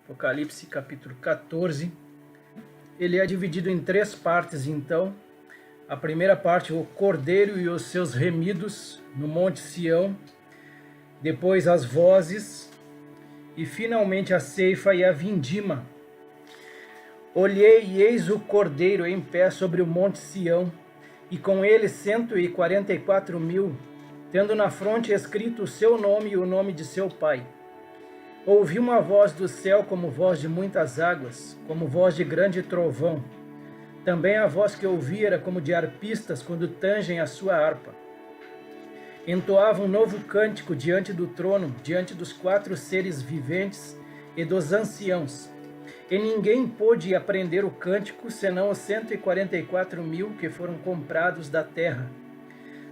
Apocalipse capítulo 14. Ele é dividido em 3 partes, então. A primeira parte, o Cordeiro e os seus remidos no Monte Sião. Depois as vozes. E finalmente a ceifa e a vindima. Olhei e eis o Cordeiro em pé sobre o Monte Sião, e com ele 144.000, tendo na fronte escrito o seu nome e o nome de seu pai. Ouvi uma voz do céu como voz de muitas águas, como voz de grande trovão. Também a voz que ouvi era como de arpistas quando tangem a sua harpa. Entoava um novo cântico diante do trono, diante dos 4 seres viventes e dos anciãos. E ninguém pôde aprender o cântico, senão os 144.000 que foram comprados da terra.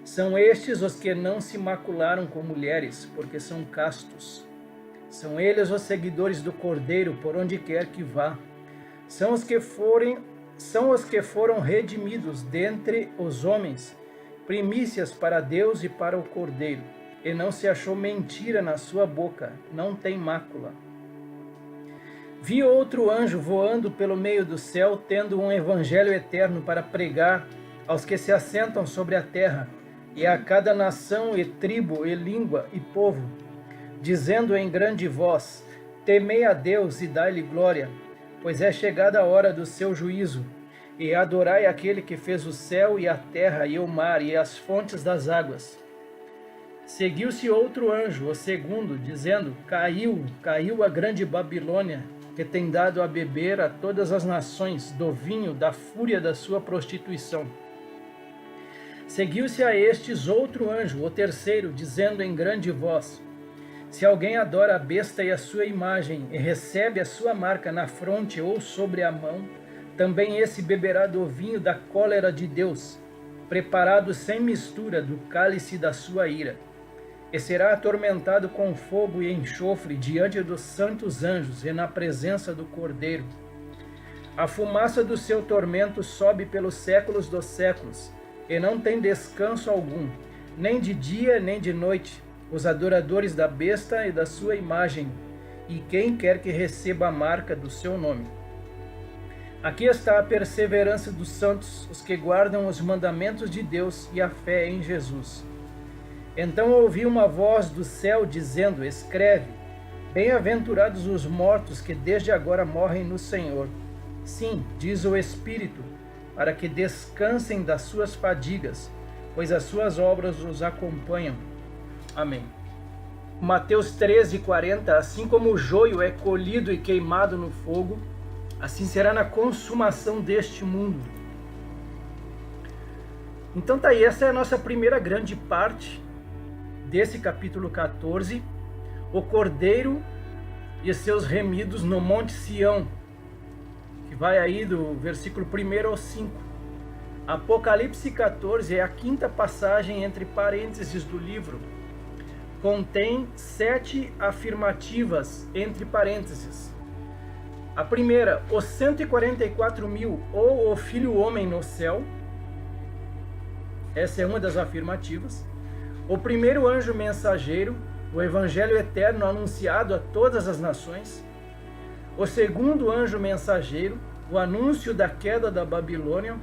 São estes os que não se macularam com mulheres, porque são castos. São eles os seguidores do Cordeiro, por onde quer que vá. São os que foram redimidos dentre os homens, primícias para Deus e para o Cordeiro. E não se achou mentira na sua boca, não tem mácula. Vi outro anjo voando pelo meio do céu, tendo um evangelho eterno para pregar aos que se assentam sobre a terra, e a cada nação e tribo e língua e povo, dizendo em grande voz: temei a Deus e dai-lhe glória, pois é chegada a hora do seu juízo, e adorai aquele que fez o céu e a terra e o mar e as fontes das águas. Seguiu-se outro anjo, o segundo, dizendo: caiu a grande Babilônia, que tem dado a beber a todas as nações do vinho da fúria da sua prostituição. Seguiu-se a estes outro anjo, o terceiro, dizendo em grande voz: se alguém adora a besta e a sua imagem, e recebe a sua marca na fronte ou sobre a mão, também esse beberá do vinho da cólera de Deus, preparado sem mistura do cálice da sua ira, e será atormentado com fogo e enxofre diante dos santos anjos e na presença do Cordeiro. A fumaça do seu tormento sobe pelos séculos dos séculos, e não tem descanso algum, nem de dia nem de noite, os adoradores da besta e da sua imagem, e quem quer que receba a marca do seu nome. Aqui está a perseverança dos santos, os que guardam os mandamentos de Deus e a fé em Jesus. Então ouvi uma voz do céu dizendo: escreve, bem-aventurados os mortos que desde agora morrem no Senhor. Sim, diz o Espírito, para que descansem das suas fadigas, pois as suas obras os acompanham. Amém. Mateus 13:40, assim como o joio é colhido e queimado no fogo, assim será na consumação deste mundo. Então tá aí, essa é a nossa primeira grande parte desse capítulo 14, o Cordeiro e seus remidos no Monte Sião, que vai aí do versículo 1 ao 5. Apocalipse 14 é a 5ª passagem entre parênteses do livro. Contém 7 afirmativas entre parênteses. A primeira, os 144.000 ou o Filho Homem no céu. Essa é uma das afirmativas. O primeiro anjo mensageiro, o evangelho eterno anunciado a todas as nações. O segundo anjo mensageiro, o anúncio da queda da Babilônia.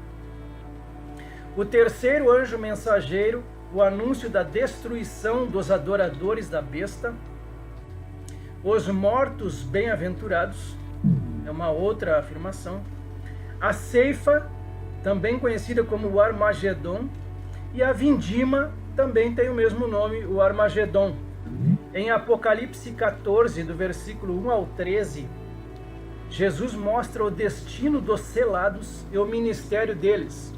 O terceiro anjo mensageiro, o anúncio da destruição dos adoradores da besta. Os mortos bem-aventurados, é uma outra afirmação. A ceifa, também conhecida como o Armagedon, e a vindima também tem o mesmo nome, o Armagedon. Em Apocalipse 14, do versículo 1 ao 13, Jesus mostra o destino dos selados e o ministério deles.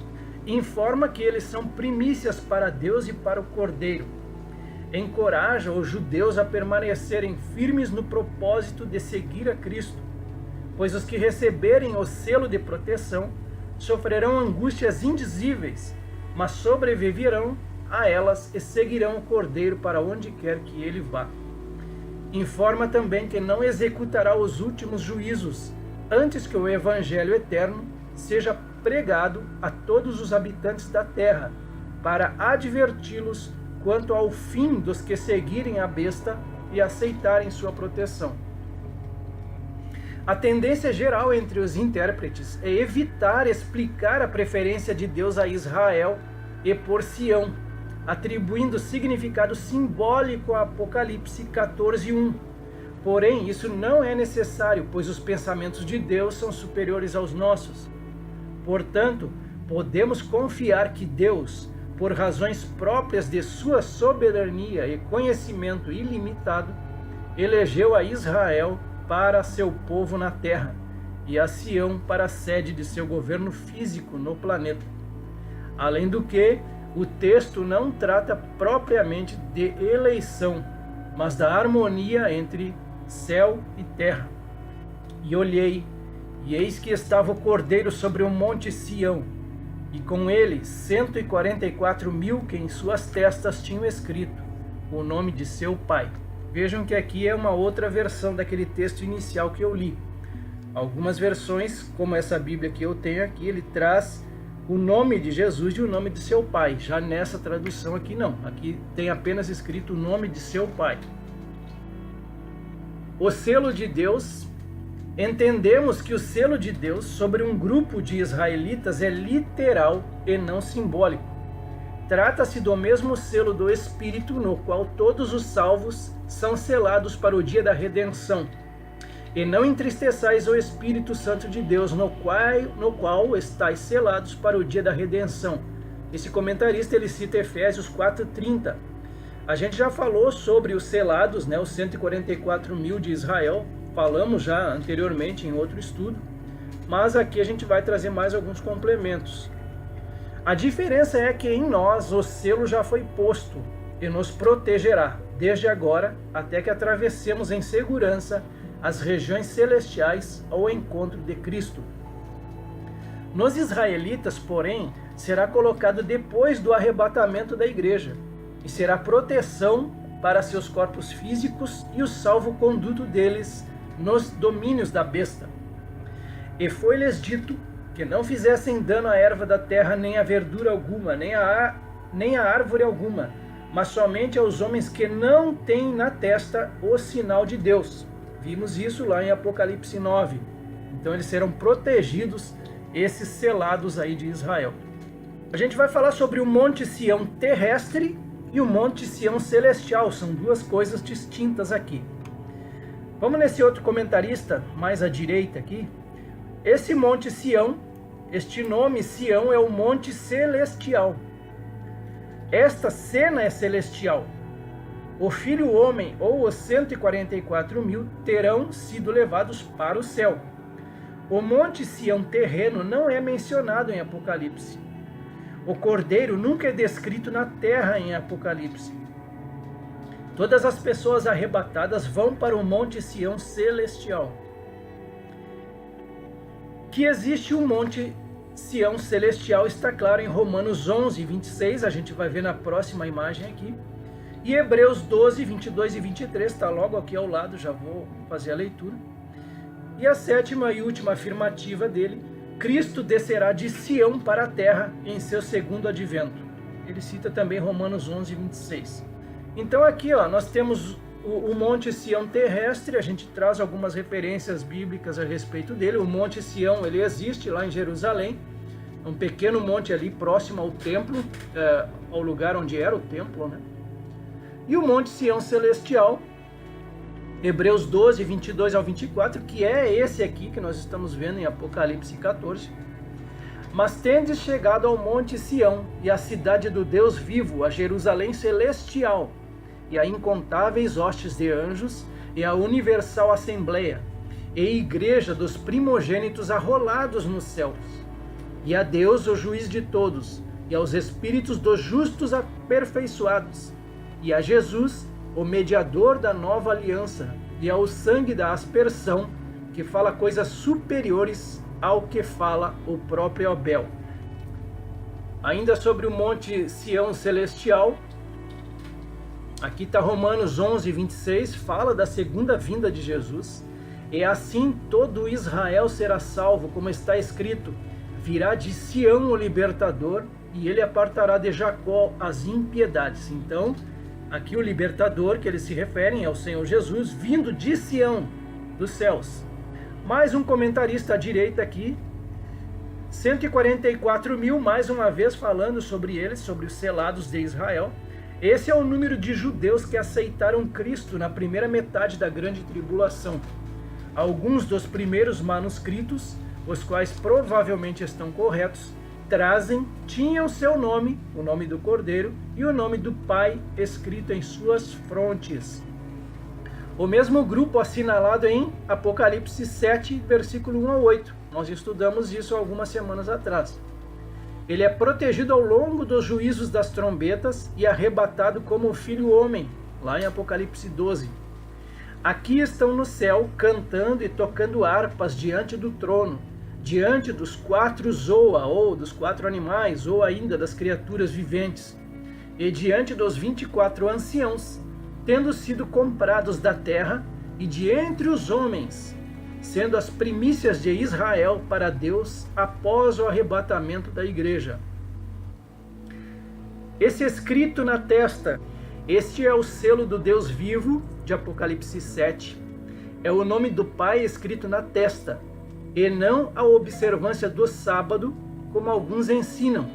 Informa que eles são primícias para Deus e para o Cordeiro. Encoraja os judeus a permanecerem firmes no propósito de seguir a Cristo, pois os que receberem o selo de proteção sofrerão angústias indizíveis, mas sobreviverão a elas e seguirão o Cordeiro para onde quer que ele vá. Informa também que não executará os últimos juízos antes que o Evangelho eterno seja pregado a todos os habitantes da terra, para adverti-los quanto ao fim dos que seguirem a besta e aceitarem sua proteção. A tendência geral entre os intérpretes é evitar explicar a preferência de Deus a Israel e por Sião, atribuindo significado simbólico a Apocalipse 14:1. Porém, isso não é necessário, pois os pensamentos de Deus são superiores aos nossos. Portanto, podemos confiar que Deus, por razões próprias de sua soberania e conhecimento ilimitado, elegeu a Israel para seu povo na terra e a Sião para a sede de seu governo físico no planeta. Além do que, o texto não trata propriamente de eleição, mas da harmonia entre céu e terra. E olhei, e eis que estava o Cordeiro sobre o monte Sião, e com ele 144.000 que em suas testas tinham escrito o nome de seu pai. Vejam que aqui é uma outra versão daquele texto inicial que eu li. Algumas versões, como essa Bíblia que eu tenho aqui, ele traz o nome de Jesus e o nome de seu pai. Já nessa tradução aqui não. Aqui tem apenas escrito o nome de seu pai. O selo de Deus. Entendemos que o selo de Deus sobre um grupo de israelitas é literal e não simbólico. Trata-se do mesmo selo do Espírito no qual todos os salvos são selados para o dia da redenção. E não entristeçais o Espírito Santo de Deus, no qual estáis selados para o dia da redenção. Esse comentarista ele cita Efésios 4:30. A gente já falou sobre os selados, os 144.000 de Israel. Falamos já anteriormente em outro estudo, mas aqui a gente vai trazer mais alguns complementos. A diferença é que em nós o selo já foi posto e nos protegerá, desde agora até que atravessemos em segurança as regiões celestiais ao encontro de Cristo. Nos israelitas, porém, será colocado depois do arrebatamento da igreja e será proteção para seus corpos físicos e o salvo-conduto deles nos domínios da besta. E foi-lhes dito que não fizessem dano à erva da terra, nem à verdura alguma, nem a árvore alguma, mas somente aos homens que não têm na testa o sinal de Deus. Vimos isso lá em Apocalipse 9. Então eles serão protegidos, esses selados aí de Israel. A gente vai falar sobre o Monte Sião terrestre e o Monte Sião celestial. São duas coisas distintas aqui. Vamos nesse outro comentarista, mais à direita aqui. Esse Monte Sião, este nome Sião é o Monte Celestial. Esta cena é celestial. O Filho Homem, ou os 144.000, terão sido levados para o céu. O Monte Sião terreno não é mencionado em Apocalipse. O Cordeiro nunca é descrito na terra em Apocalipse. Todas as pessoas arrebatadas vão para o Monte Sião celestial. Que existe um Monte Sião celestial está claro em Romanos 11:26, a gente vai ver na próxima imagem aqui. E Hebreus 12:22 e 23, está logo aqui ao lado, já vou fazer a leitura. E a sétima e última afirmativa dele: Cristo descerá de Sião para a terra em seu segundo advento. Ele cita também Romanos 11:26. Então aqui nós temos o Monte Sião terrestre, a gente traz algumas referências bíblicas a respeito dele. O Monte Sião ele existe lá em Jerusalém, um pequeno monte ali próximo ao templo, ao lugar onde era o templo, né? E o Monte Sião celestial, Hebreus 12:22 ao 24, que é esse aqui que nós estamos vendo em Apocalipse 14. Mas tendes chegado ao Monte Sião e à cidade do Deus vivo, a Jerusalém celestial, e a incontáveis hostes de anjos, e a universal assembleia, e igreja dos primogênitos arrolados nos céus, e a Deus, o juiz de todos, e aos espíritos dos justos aperfeiçoados, e a Jesus, o mediador da nova aliança, e ao sangue da aspersão, que fala coisas superiores ao que fala o próprio Abel. Ainda sobre o Monte Sião celestial, aqui está Romanos 11:26, fala da segunda vinda de Jesus. E assim todo Israel será salvo, como está escrito: virá de Sião o libertador, e ele apartará de Jacó as impiedades. Então, aqui o libertador que eles se referem é o Senhor Jesus, vindo de Sião, dos céus. Mais um comentarista à direita aqui, 144 mil, mais uma vez falando sobre eles, sobre os selados de Israel. Esse é o número de judeus que aceitaram Cristo na primeira metade da grande tribulação. Alguns dos primeiros manuscritos, os quais provavelmente estão corretos, tinham seu nome, o nome do Cordeiro, e o nome do Pai escrito em suas frontes. O mesmo grupo assinalado em Apocalipse 7, versículo 1 a 8. Nós estudamos isso algumas semanas atrás. Ele é protegido ao longo dos juízos das trombetas e arrebatado como o filho homem, lá em Apocalipse 12. Aqui estão no céu cantando e tocando harpas diante do trono, diante dos 4 Zoa, ou dos 4 animais, ou ainda das criaturas viventes, e diante dos 24 anciãos, tendo sido comprados da terra e de entre os homens, sendo as primícias de Israel para Deus após o arrebatamento da igreja. Esse escrito na testa, este é o selo do Deus vivo, de Apocalipse 7. É o nome do Pai escrito na testa, e não a observância do sábado, como alguns ensinam,